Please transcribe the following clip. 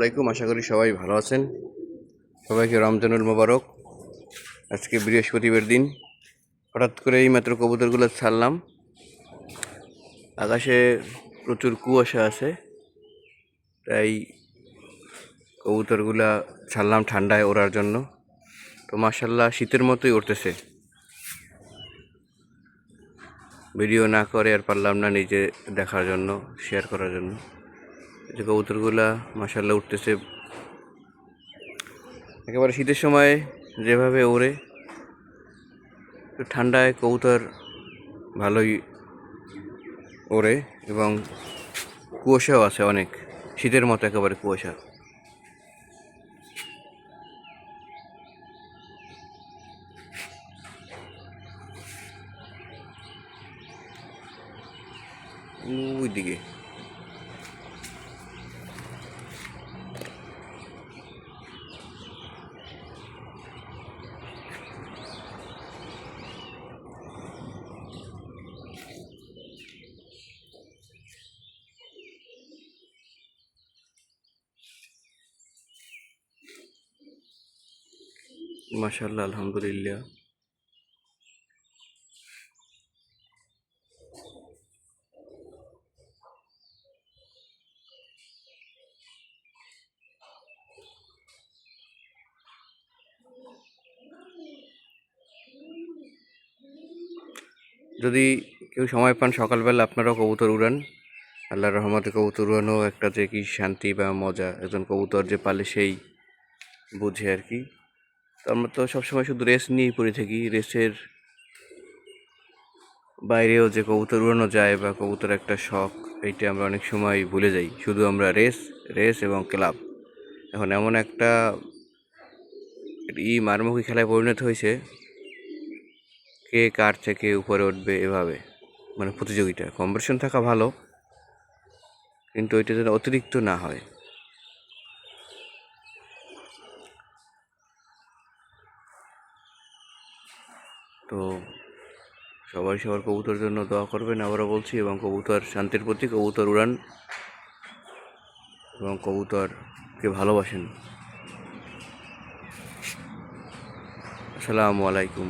আলাইকুম। আশা করি সবাই ভালো আছেন। সবাইকে রমজানুল মোবারক। আজকে বৃহস্পতিবার দিন। হঠাৎ করে এই মাত্র কবুতরগুলো ছাড়লাম। আকাশে প্রচুর কুয়াশা আছে, তাই কবুতরগুলা ছাড়লাম ঠান্ডায় ওড়ার জন্য। তো মাশাআল্লাহ শীতের মতোই উঠতেছে। ভিডিও না করে আর পারলাম না নিজে দেখার জন্য, শেয়ার করার জন্য। যে কবুতরগুলা মাশাআল্লাহ উঠতেছে একেবারে শীতের সময় যেভাবে ওড়ে, ঠান্ডায় কবুতর ভালোই ওড়ে এবং কুয়াশাও আছে অনেক, শীতের মতো একেবারে কুয়াশা। ওইদিকে মাশাআল্লাহ, আলহামদুলিল্লাহ। যদি কেউ সময় পান সকালবেলা আপনারাও কবুতর উড়ান। আল্লাহর রহমতে কবুতর উড়ানো একটা যে কি শান্তি বা মজা, একজন কবুতর যে পালে সেই বুঝে আর কি। তো আমরা তো সবসময় শুধু রেস নিয়েই পড়ে থাকি, রেসের বাইরেও যে কবুতর উড়ানো যায় বা কবুতর একটা শখ, এইটা আমরা অনেক সময় ভুলে যাই। শুধু আমরা রেস রেস এবং ক্লাব। এখন এমন একটা মারমুখী খেলায় পরিণত হয়েছে, কে কার থেকে উপরে উঠবে এভাবে, মানে প্রতিযোগিতা, কম্পিটিশন থাকা ভালো, কিন্তু ওইটা যেন অতিরিক্ত না হয়। তো সবাই সবার কবুতর জন্য দোয়া করবেন, আবারও বলছি, এবং কবুতর শান্তির প্রতি কবুতর উড়ান এবং কবুতরকে ভালোবাসেন। আসসালামু আলাইকুম।